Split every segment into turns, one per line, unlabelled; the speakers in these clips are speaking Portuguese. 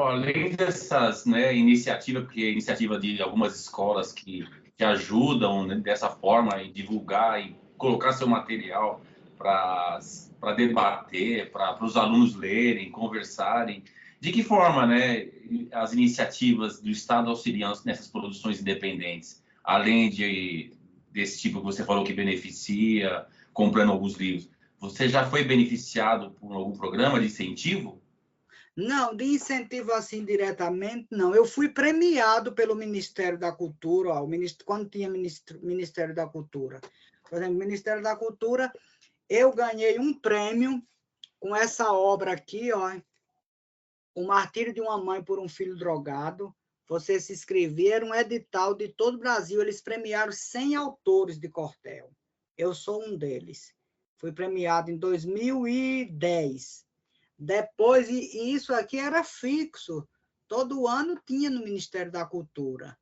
Além dessas, né, iniciativas, porque é iniciativa de algumas escolas que ajudam, né, dessa forma em divulgar e colocar seu material para debater, para os alunos lerem, conversarem. De que forma, né, as iniciativas do Estado auxiliam nessas produções independentes, além desse tipo que você falou que beneficia, comprando alguns livros? Você já foi beneficiado por algum programa de incentivo?
Não, de incentivo assim diretamente, não. Eu fui premiado pelo Ministério da Cultura, ó, quando tinha Ministério da Cultura. Por exemplo, Ministério da Cultura, eu ganhei um prêmio com essa obra aqui, ó, O Martírio de uma Mãe por um Filho Drogado. Você se inscrevia, era um edital de todo o Brasil, eles premiaram 100 autores de cordel. Eu sou um deles. Fui premiado em 2010. Depois, e isso aqui era fixo, todo ano tinha no Ministério da Cultura.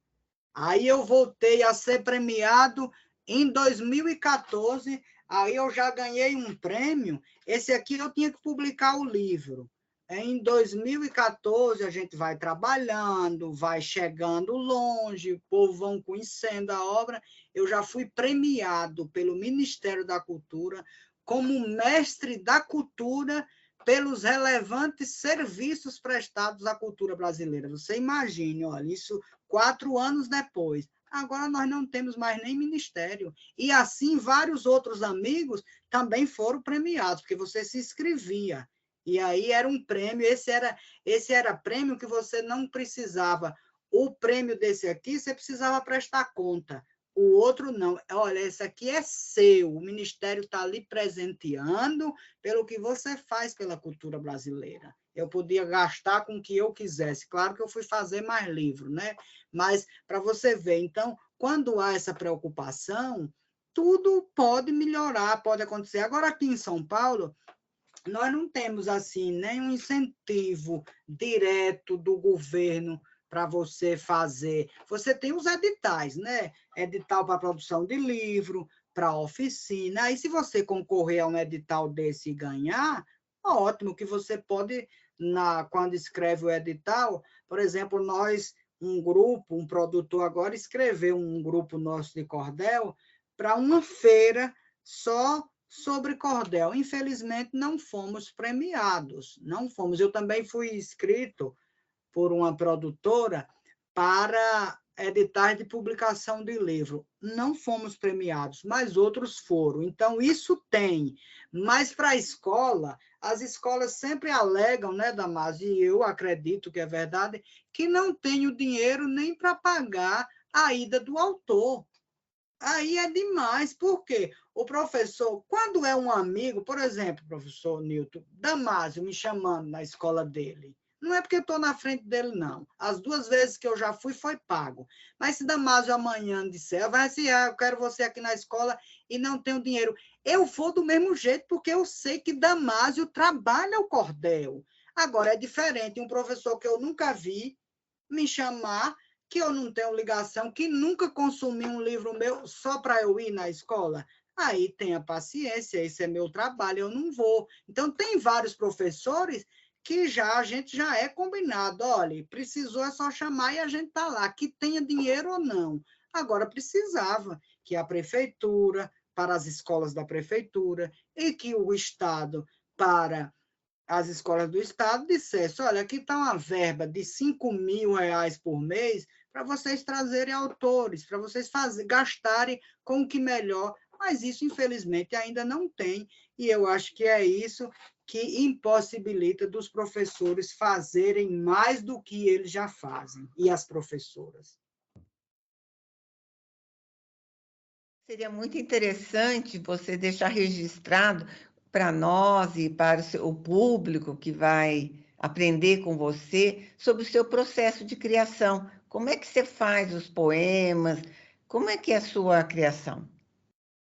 Aí eu voltei a ser premiado em 2014, aí eu já ganhei um prêmio, esse aqui eu tinha que publicar o livro. Em 2014, a gente vai trabalhando, vai chegando longe, o povo vão conhecendo a obra. Eu já fui premiado pelo Ministério da Cultura como mestre da cultura pelos relevantes serviços prestados à cultura brasileira. Você imagine, olha, isso 4 anos depois. Agora nós não temos mais nem ministério. E assim vários outros amigos também foram premiados, porque você se inscrevia. E aí era um prêmio, esse era prêmio que você não precisava. O prêmio desse aqui, você precisava prestar conta. O outro não. Olha, esse aqui é seu. O Ministério está ali presenteando pelo que você faz pela cultura brasileira. Eu podia gastar com o que eu quisesse. Claro que eu fui fazer mais livro, né? Mas para você ver, então, quando há essa preocupação, tudo pode melhorar, pode acontecer. Agora, aqui em São Paulo, nós não temos assim nenhum incentivo direto do governo para você fazer. Você tem os editais, né? Edital para produção de livro, para oficina. Aí, se você concorrer a um edital desse e ganhar, ótimo, que você pode, quando escreve o edital, por exemplo, nós, um grupo, um produtor agora escreveu um grupo nosso de cordel para uma feira só sobre cordel. Infelizmente, não fomos premiados, não fomos. Eu também fui inscrito por uma produtora para editais de publicação de livro. Não fomos premiados, mas outros foram. Então, isso tem. Mas para a escola, as escolas sempre alegam, né, Damásio, e eu acredito que é verdade, que não tem o dinheiro nem para pagar a ida do autor. Aí é demais, porque o professor, quando é um amigo, por exemplo, professor Newton, Damásio me chamando na escola dele, não é porque eu estou na frente dele, não. As 2 vezes que eu já fui, foi pago. Mas se Damásio amanhã disser, vai assim, eu quero você aqui na escola e não tenho dinheiro, eu vou do mesmo jeito, porque eu sei que Damásio trabalha o cordel. Agora, é diferente um professor que eu nunca vi me chamar, que eu não tenho ligação, que nunca consumi um livro meu só para eu ir na escola. Aí tenha paciência, esse é meu trabalho, eu não vou. Então, tem vários professores que a gente já é combinado. Olha, precisou é só chamar e a gente está lá, que tenha dinheiro ou não. Agora, precisava que a prefeitura, para as escolas da prefeitura, e que o Estado, para as escolas do Estado, dissesse, olha, aqui está uma verba de R$ 5.000 por mês para vocês trazerem autores, para vocês gastarem com o que melhor, mas isso, infelizmente, ainda não tem, e eu acho que é isso que impossibilita dos professores fazerem mais do que eles já fazem, e as professoras.
Seria muito interessante você deixar registrado para nós e para o público que vai aprender com você sobre o seu processo de criação. Como é que você faz os poemas? Como é que é a sua criação?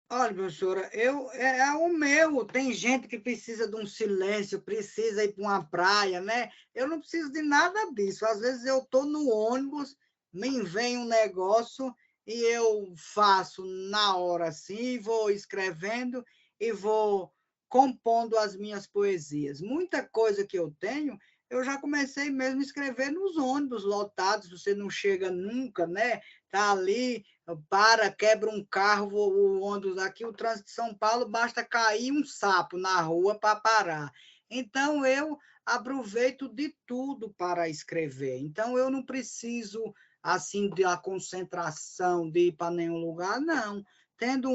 Olha, professora, é o meu. Tem gente que precisa de um silêncio, precisa ir para uma praia, né? Eu não preciso de nada disso. Às vezes eu estou no ônibus, me vem um negócio e eu faço na hora assim, vou escrevendo e vou compondo as minhas poesias. Muita coisa que eu tenho eu já comecei mesmo a escrever nos ônibus lotados, você não chega nunca, né? Tá ali, para, quebra um carro, o ônibus aqui, o trânsito de São Paulo, basta cair um sapo na rua para parar. Então, eu aproveito de tudo para escrever. Então, eu não preciso, assim, da concentração, de ir para nenhum lugar, não. Tendo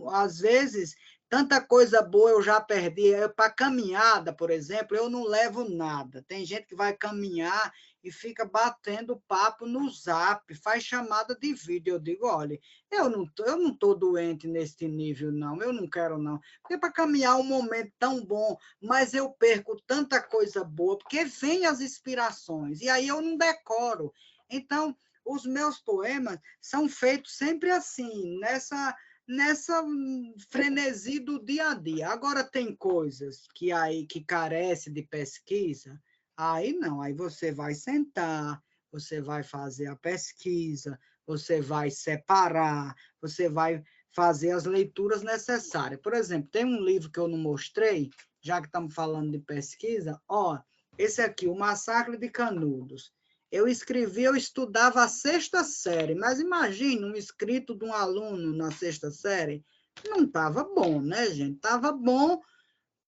às vezes, tanta coisa boa eu já perdi. Para caminhada, por exemplo, eu não levo nada. Tem gente que vai caminhar e fica batendo papo no Zap, faz chamada de vídeo. Eu digo, olha, eu não estou doente nesse nível, não. Eu não quero, não. Porque para caminhar é um momento tão bom, mas eu perco tanta coisa boa, porque vem as inspirações, e aí eu não decoro. Então, os meus poemas são feitos sempre assim, nessa frenesi do dia a dia. Agora tem coisas que aí que carece de pesquisa, aí não, aí você vai sentar, você vai fazer a pesquisa, você vai separar, você vai fazer as leituras necessárias. Por exemplo, tem um livro que eu não mostrei, já que estamos falando de pesquisa, ó, esse aqui, O Massacre de Canudos. Eu escrevi, eu estudava a 6ª série, mas imagine um escrito de um aluno na 6ª série, não estava bom, né, gente? Estava bom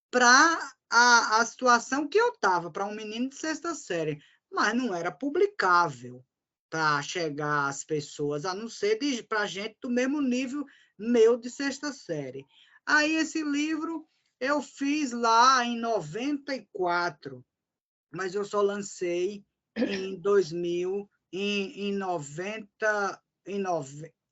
para a situação que eu estava, para um menino de 6ª série, mas não era publicável para chegar às pessoas, a não ser para gente do mesmo nível meu de 6ª série. Aí esse livro eu fiz lá em 94, mas eu só lancei em 2000, em 90,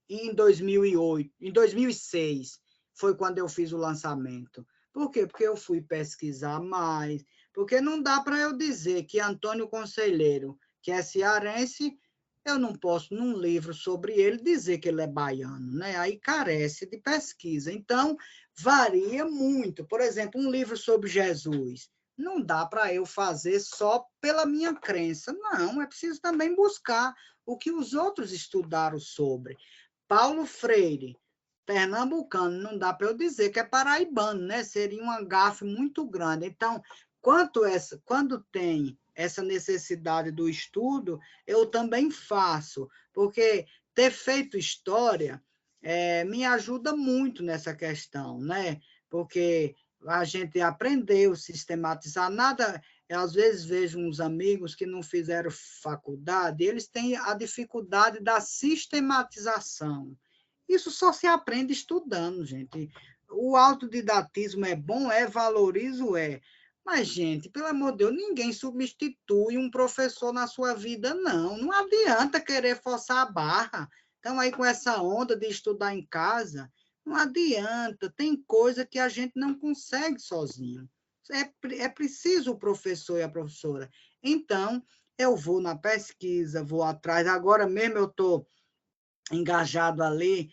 em 2008, em 2006, foi quando eu fiz o lançamento. Por quê? Porque eu fui pesquisar mais, porque não dá para eu dizer que Antônio Conselheiro, que é cearense, eu não posso, num livro sobre ele, dizer que ele é baiano, né? Aí carece de pesquisa. Então, varia muito. Por exemplo, um livro sobre Jesus, não dá para eu fazer só pela minha crença, não, é preciso também buscar o que os outros estudaram sobre. Paulo Freire, pernambucano, não dá para eu dizer que é paraibano, né? Seria uma gafe muito grande. Então, quando tem essa necessidade do estudo, eu também faço, porque ter feito história me ajuda muito nessa questão, né? Porque a gente aprendeu, sistematizar, nada, às vezes vejo uns amigos que não fizeram faculdade, eles têm a dificuldade da sistematização. Isso só se aprende estudando, gente. O autodidatismo é bom, valorizo, mas, gente, pelo amor de Deus, ninguém substitui um professor na sua vida, não. Não adianta querer forçar a barra. Então, aí com essa onda de estudar em casa, não adianta, tem coisa que a gente não consegue sozinho. É preciso o professor e a professora. Então, eu vou na pesquisa, vou atrás. Agora mesmo eu estou engajado ali.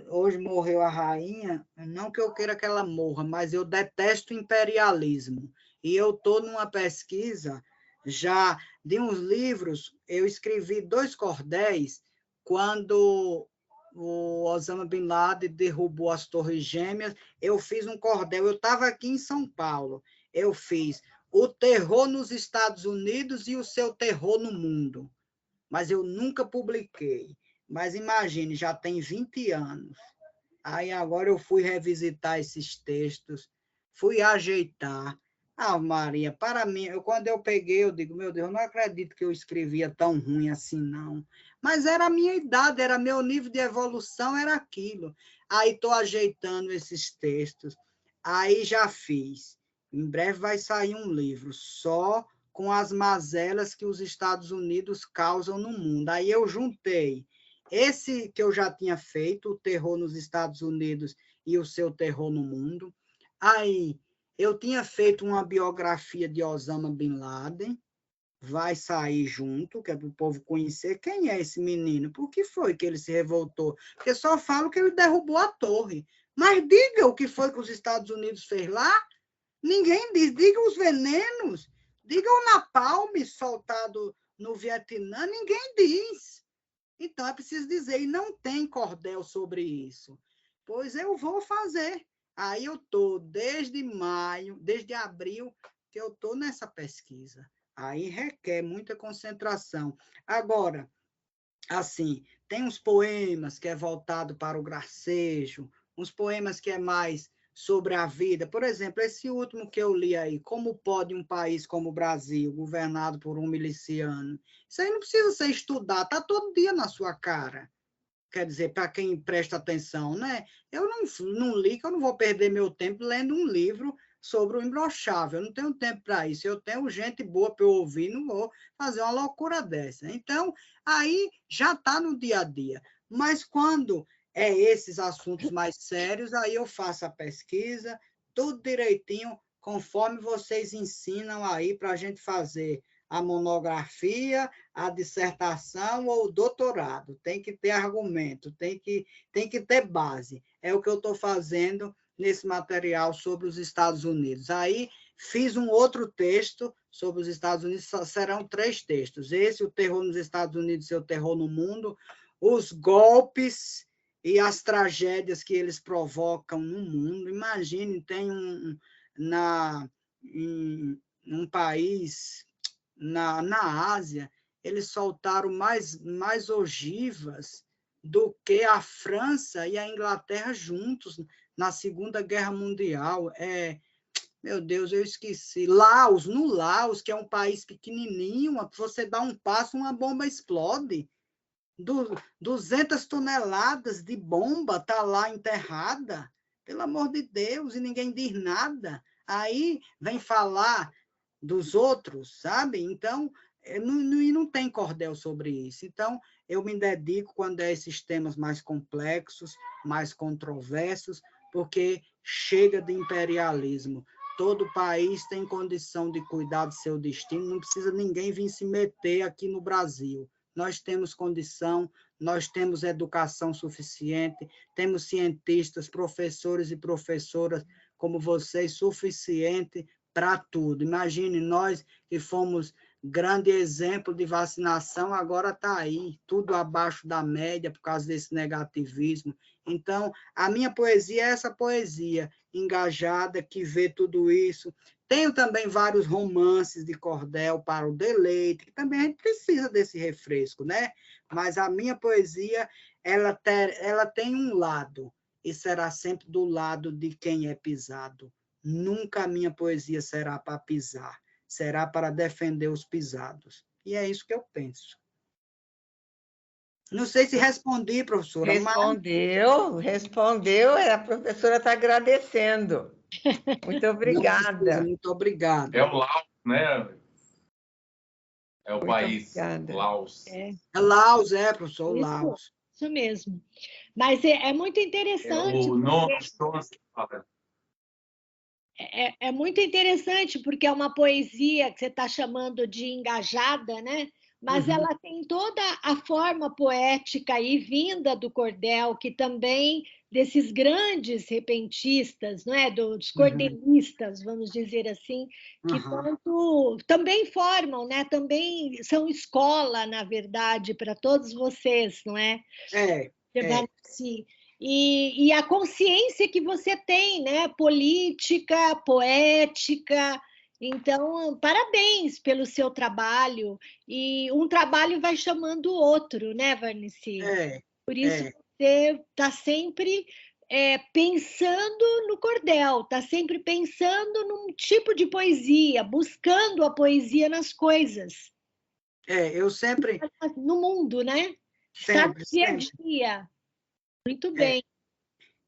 Hoje morreu a rainha, não que eu queira que ela morra, mas eu detesto imperialismo. E eu estou numa pesquisa já de uns livros, eu escrevi 2 cordéis quando o Osama Bin Laden derrubou as Torres Gêmeas, eu fiz um cordel, eu estava aqui em São Paulo, eu fiz o terror nos Estados Unidos e o seu terror no mundo, mas eu nunca publiquei. Mas imagine, já tem 20 anos. Aí agora eu fui revisitar esses textos, fui ajeitar. Ah, Maria, para mim, quando eu peguei, eu digo, meu Deus, eu não acredito que eu escrevia tão ruim assim, não. Mas era a minha idade, era meu nível de evolução, era aquilo. Aí estou ajeitando esses textos. Aí já fiz. Em breve vai sair um livro só com as mazelas que os Estados Unidos causam no mundo. Aí eu juntei esse que eu já tinha feito, o terror nos Estados Unidos e o seu terror no mundo. Aí eu tinha feito uma biografia de Osama Bin Laden, vai sair junto, que é para o povo conhecer quem é esse menino, por que foi que ele se revoltou? Porque só falo que ele derrubou a torre. Mas diga o que foi que os Estados Unidos fez lá. Ninguém diz. Diga os venenos, diga o napalm soltado no Vietnã, ninguém diz. Então, é preciso dizer, e não tem cordel sobre isso. Pois eu vou fazer. Aí eu estou, desde maio, desde abril, que eu estou nessa pesquisa. Aí requer muita concentração. Agora, assim, tem uns poemas que é voltado para o gracejo, uns poemas que é mais sobre a vida. Por exemplo, esse último que eu li aí, como pode um país como o Brasil, governado por um miliciano? Isso aí não precisa ser estudado, está todo dia na sua cara. Quer dizer, para quem presta atenção, né? Eu não li, que eu não vou perder meu tempo lendo um livro sobre o imbrochável. Eu não tenho tempo para isso. Eu tenho gente boa para eu ouvir, não vou fazer uma loucura dessa. Então, aí já está no dia a dia. Mas quando é esses assuntos mais sérios, aí eu faço a pesquisa, tudo direitinho, conforme vocês ensinam aí para a gente fazer a monografia, a dissertação ou o doutorado. Tem que ter argumento, tem que ter base. É o que eu estou fazendo nesse material sobre os Estados Unidos. Aí fiz um outro texto sobre os Estados Unidos, serão 3 textos. Esse, o terror nos Estados Unidos e o terror no mundo, os golpes e as tragédias que eles provocam no mundo. Imagine, tem um país na Ásia, eles soltaram mais ogivas do que a França e a Inglaterra juntos na Segunda Guerra Mundial. Meu Deus, eu esqueci. No Laos, que é um país pequenininho, você dá um passo, uma bomba explode. 200 toneladas de bomba tá lá enterrada, pelo amor de Deus, e ninguém diz nada. Aí vem falar dos outros, sabe? Então, não tem cordel sobre isso. Então, eu me dedico quando é esses temas mais complexos, mais controversos, porque chega de imperialismo. Todo país tem condição de cuidar do seu destino, não precisa ninguém vir se meter aqui no Brasil. Nós temos condição, nós temos educação suficiente, temos cientistas, professores e professoras como vocês, suficiente para tudo. Imagine nós que fomos grande exemplo de vacinação, agora está aí, tudo abaixo da média por causa desse negativismo. Então, a minha poesia é essa poesia engajada, que vê tudo isso. Tenho também vários romances de cordel para o deleite, que também a gente precisa desse refresco, né? Mas a minha poesia, ela tem um lado, e será sempre do lado de quem é pisado. Nunca a minha poesia será para pisar, será para defender os pisados. E é isso que eu penso. Não sei se respondi, professora.
Respondeu, a professora está agradecendo. Muito obrigada.
Muito obrigada.
É o Laos, né? É o
Muito
país,
obrigada.
Laos.
Laos, professor,
Isso,
Laos.
isso mesmo. Mas é muito interessante. É muito interessante, porque é uma poesia que você está chamando de engajada, né? Mas ela tem toda a forma poética e vinda do cordel, que também desses grandes repentistas, não é? Dos cordelistas, vamos dizer assim, que também formam, né? Também são escola, na verdade, para todos vocês, não é? E a consciência que você tem, né? Política, poética. Então, parabéns pelo seu trabalho. E um trabalho vai chamando o outro, né, Varnici? Por isso você está sempre pensando no cordel, está sempre pensando num tipo de poesia, buscando a poesia nas coisas.
Eu sempre...
No mundo, né? Está no dia a dia. Muito bem.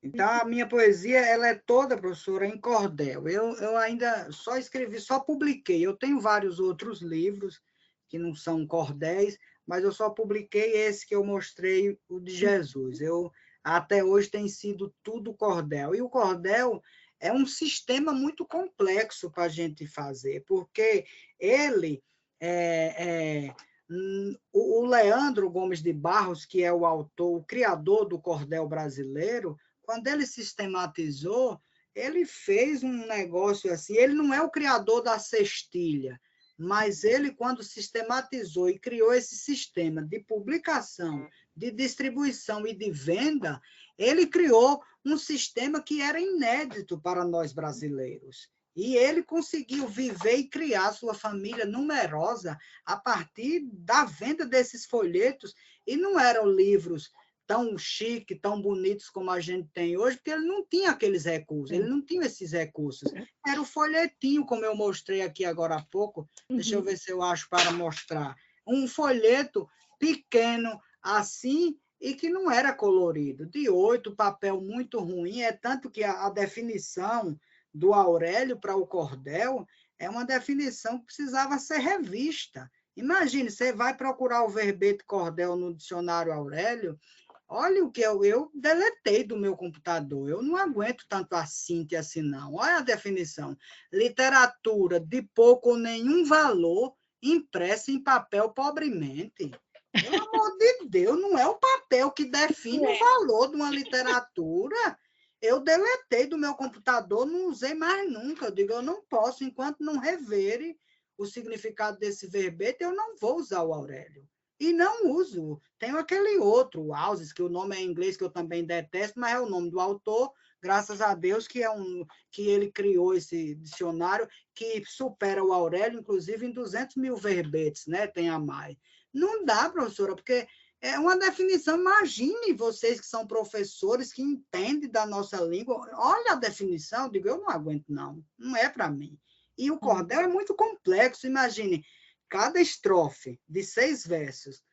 Então, a minha poesia, ela é toda, professora, em cordel. Eu ainda só escrevi, só publiquei. Eu tenho vários outros livros que não são cordéis, mas eu só publiquei esse que eu mostrei, o de Jesus. Até hoje tem sido tudo cordel. E o cordel é um sistema muito complexo para a gente fazer, porque ele... o Leandro Gomes de Barros, que é o autor, o criador do cordel brasileiro, quando ele sistematizou, ele fez um negócio assim, ele não é o criador da cestilha, mas ele, quando sistematizou e criou esse sistema de publicação, de distribuição e de venda, ele criou um sistema que era inédito para nós brasileiros. E ele conseguiu viver e criar sua família numerosa a partir da venda desses folhetos, e não eram livros tão chiques, tão bonitos como a gente tem hoje, porque ele não tinha aqueles recursos, ele não tinha esses recursos. Era o folhetinho, como eu mostrei aqui agora há pouco, deixa eu ver se eu acho para mostrar. Um folheto pequeno assim, e que não era colorido, de 8, papel muito ruim, é tanto que a definição do Aurélio para o cordel é uma definição que precisava ser revista. Imagine, você vai procurar o verbete cordel no dicionário Aurélio, olha o que eu deletei do meu computador, eu não aguento tanto assinte assim não. Olha a definição: literatura de pouco ou nenhum valor, impressa em papel pobremente. Pelo amor de Deus, não é o papel que define o valor de uma literatura. Eu deletei do meu computador, não usei mais nunca. Eu digo, eu não posso, enquanto não revere o significado desse verbete, eu não vou usar o Aurélio. E não uso. Tenho aquele outro, o Houses, que o nome é em inglês, que eu também detesto, mas é o nome do autor, graças a Deus que ele criou esse dicionário, que supera o Aurélio, inclusive em 200 mil verbetes, né? Tem a mais. Não dá, professora, porque é uma definição. Imagine vocês que são professores, que entendem da nossa língua. Olha a definição, eu digo, eu não aguento, não. Não é para mim. E o cordel é muito complexo. Imagine, cada estrofe de 6 versos,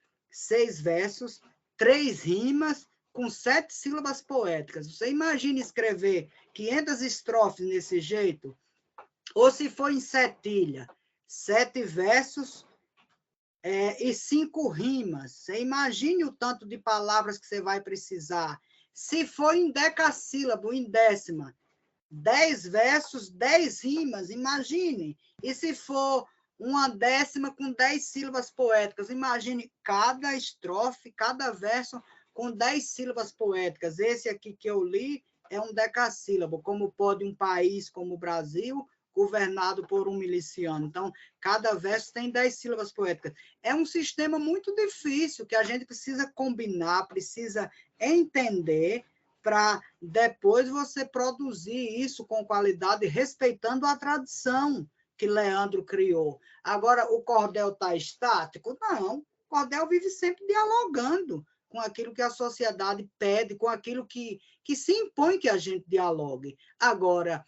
3 rimas, com 7 sílabas poéticas. Você imagine escrever 500 estrofes desse jeito? Ou se for em setilha, 7 versos, e 5 rimas. Você imagine o tanto de palavras que você vai precisar. Se for em decassílabo, em décima, 10 versos, 10 rimas, imagine. E se for uma décima com 10 sílabas poéticas, imagine cada estrofe, cada verso com 10 sílabas poéticas. Esse aqui que eu li é um decassílabo. Como pode um país como o Brasil, governado por um miliciano? Então, cada verso tem 10 sílabas poéticas. É um sistema muito difícil, que a gente precisa combinar, precisa entender, para depois você produzir isso com qualidade, respeitando a tradição que Leandro criou. Agora, o cordel está estático? Não. O cordel vive sempre dialogando com aquilo que a sociedade pede, com aquilo que se impõe que a gente dialogue. Agora,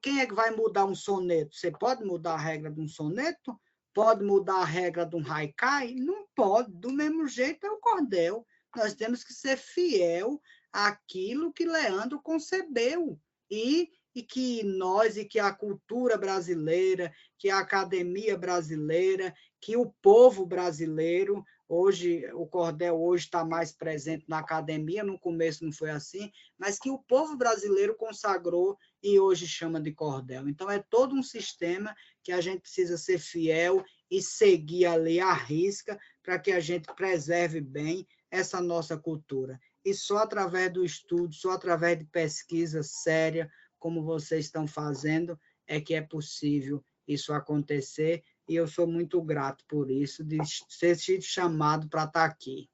quem é que vai mudar um soneto? Você pode mudar a regra de um soneto? Pode mudar a regra de um haikai? Não pode. Do mesmo jeito é o cordel. Nós temos que ser fiel àquilo que Leandro concebeu e que nós, e que a cultura brasileira, que a academia brasileira, que o povo brasileiro, hoje, o cordel hoje está mais presente na academia, no começo não foi assim, mas que o povo brasileiro consagrou e hoje chama de cordel. Então, é todo um sistema que a gente precisa ser fiel e seguir a lei à risca para que a gente preserve bem essa nossa cultura. E só através do estudo, só através de pesquisa séria, como vocês estão fazendo, é que é possível isso acontecer, e eu sou muito grato por isso, de ter sido chamado para estar aqui.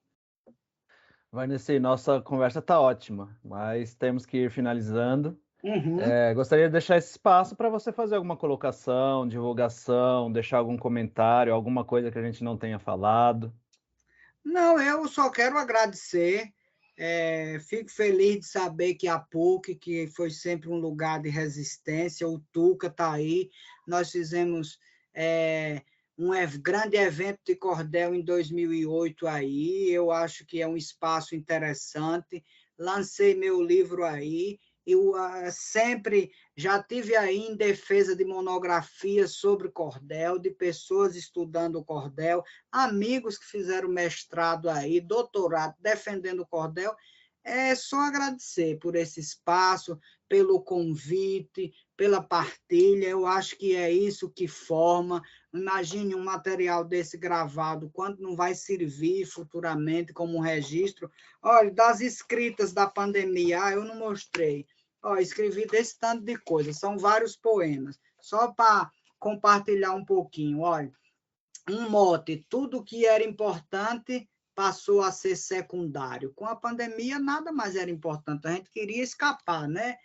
Vanessa, nossa conversa está ótima, mas temos que ir finalizando. Gostaria de deixar esse espaço para você fazer alguma colocação, divulgação, deixar algum comentário, alguma coisa que a gente não tenha falado.
Não, eu só quero agradecer. Fico feliz de saber que a PUC, que foi sempre um lugar de resistência, o Tuca está aí. Nós fizemos um grande evento de cordel em 2008 aí. Eu acho que é um espaço interessante. Lancei meu livro aí. Eu sempre já tive aí em defesa de monografias sobre cordel, de pessoas estudando o cordel, amigos que fizeram mestrado aí, doutorado, defendendo o cordel. É só agradecer por esse espaço, pelo convite, pela partilha. Eu acho que é isso que forma. Imagine um material desse gravado, quanto não vai servir futuramente como um registro. Olha, das escritas da pandemia, eu não mostrei. Escrevi desse tanto de coisa, são vários poemas, só para compartilhar um pouquinho. Olha, um mote: tudo que era importante passou a ser secundário. Com a pandemia, nada mais era importante, a gente queria escapar, né?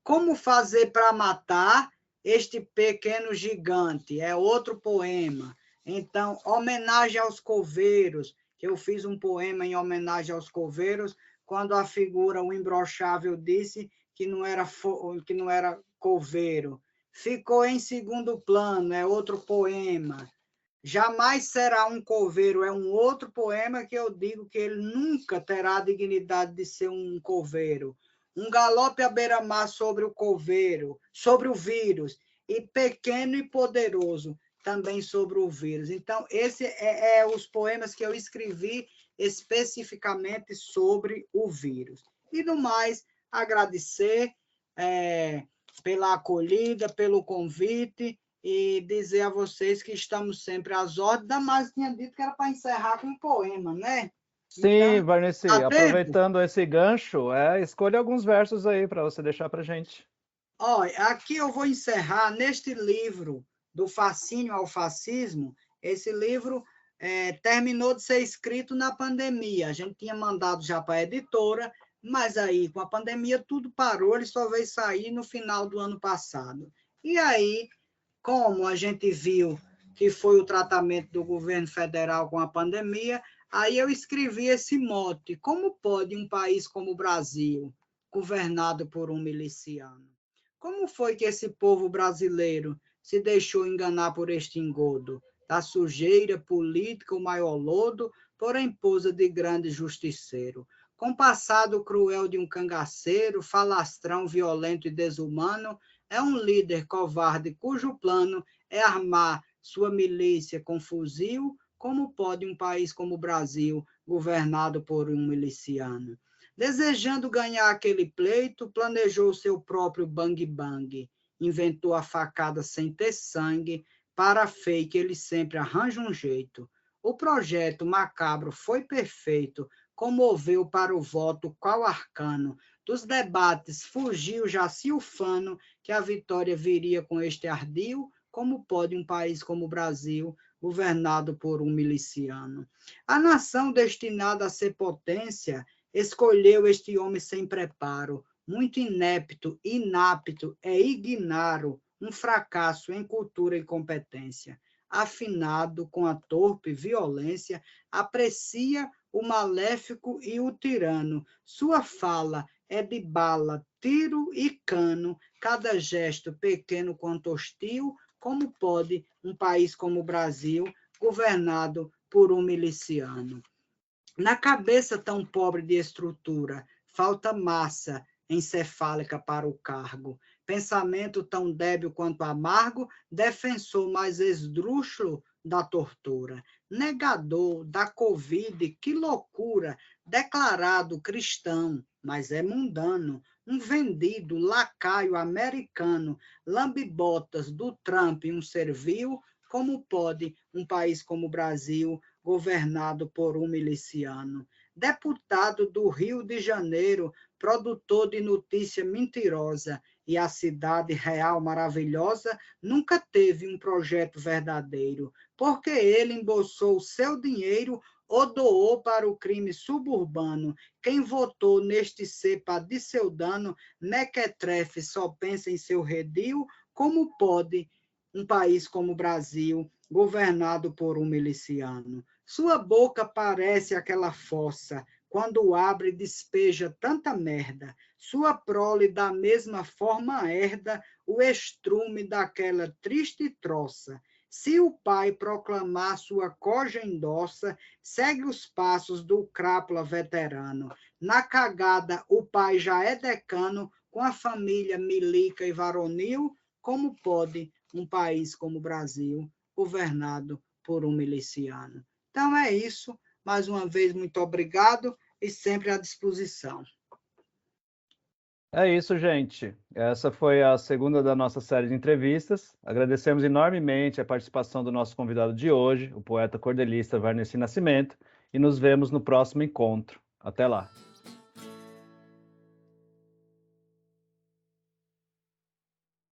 Como fazer para matar Este Pequeno Gigante, é outro poema. Então, Homenagem aos Coveiros, que eu fiz um poema em homenagem aos coveiros, quando a figura, o imbrochável, disse que não era coveiro. Ficou em segundo plano, é outro poema. Jamais será um coveiro, é um outro poema que eu digo que ele nunca terá a dignidade de ser um coveiro. Um galope à beira-mar sobre o coveiro, sobre o vírus, e Pequeno e Poderoso, também sobre o vírus. Então, esse é os poemas que eu escrevi especificamente sobre o vírus. E, no mais, agradecer pela acolhida, pelo convite, e dizer a vocês que estamos sempre às ordens. Damaso tinha dito que era para encerrar com um poema, né?
Sim,
então,
Varnesi, aproveitando esse gancho, escolha alguns versos aí para você deixar para gente.
Olha, aqui eu vou encerrar neste livro, Do Fascínio ao Fascismo. Esse livro terminou de ser escrito na pandemia. A gente tinha mandado já para a editora, mas aí, com a pandemia, tudo parou, ele só veio sair no final do ano passado. E aí, como a gente viu que foi o tratamento do governo federal com a pandemia, aí eu escrevi esse mote: como pode um país como o Brasil, governado por um miliciano? Como foi que esse povo brasileiro se deixou enganar por este engodo? Da sujeira política, o maior lodo, porém pousa de grande justiceiro. Com passado cruel de um cangaceiro, falastrão violento e desumano, é um líder covarde cujo plano é armar sua milícia com fuzil. Como pode um país como o Brasil, governado por um miliciano? Desejando ganhar aquele pleito, planejou seu próprio bang-bang. Inventou a facada sem ter sangue, para fake ele sempre arranja um jeito. O projeto macabro foi perfeito, comoveu para o voto qual arcano. Dos debates fugiu já se ufano, que a vitória viria com este ardil. Como pode um país como o Brasil, governado por um miliciano? A nação destinada a ser potência escolheu este homem sem preparo, muito inepto, inapto, ignaro, um fracasso em cultura e competência. Afinado com a torpe violência, aprecia o maléfico e o tirano. Sua fala é de bala, tiro e cano, cada gesto pequeno quanto hostil. Como pode um país como o Brasil, governado por um miliciano? Na cabeça tão pobre de estrutura, falta massa encefálica para o cargo. Pensamento tão débil quanto amargo, defensor mais esdrúxulo da tortura. Negador da Covid, que loucura! Declarado cristão, mas é mundano. Um vendido lacaio americano, lambe-botas do Trump, um servil. Como pode um país como o Brasil, governado por um miliciano? Deputado do Rio de Janeiro, produtor de notícia mentirosa, e a cidade real maravilhosa nunca teve um projeto verdadeiro, porque ele embolsou seu dinheiro ou doou para o crime suburbano. Quem votou neste cepa de seu dano, mequetrefe, só pensa em seu redil. Como pode um país como o Brasil, governado por um miliciano? Sua boca parece aquela fossa, quando abre despeja tanta merda. Sua prole da mesma forma herda o estrume daquela triste troça. Se o pai proclamar sua coja endossa, segue os passos do crápula veterano. Na cagada o pai já é decano, com a família milica e varonil. Como pode um país como o Brasil, governado por um miliciano? Então é isso. Mais uma vez, muito obrigado e sempre à disposição.
É isso, gente. Essa foi a segunda da nossa série de entrevistas. Agradecemos enormemente a participação do nosso convidado de hoje, o poeta cordelista Varnesi Nascimento, e nos vemos no próximo encontro. Até lá.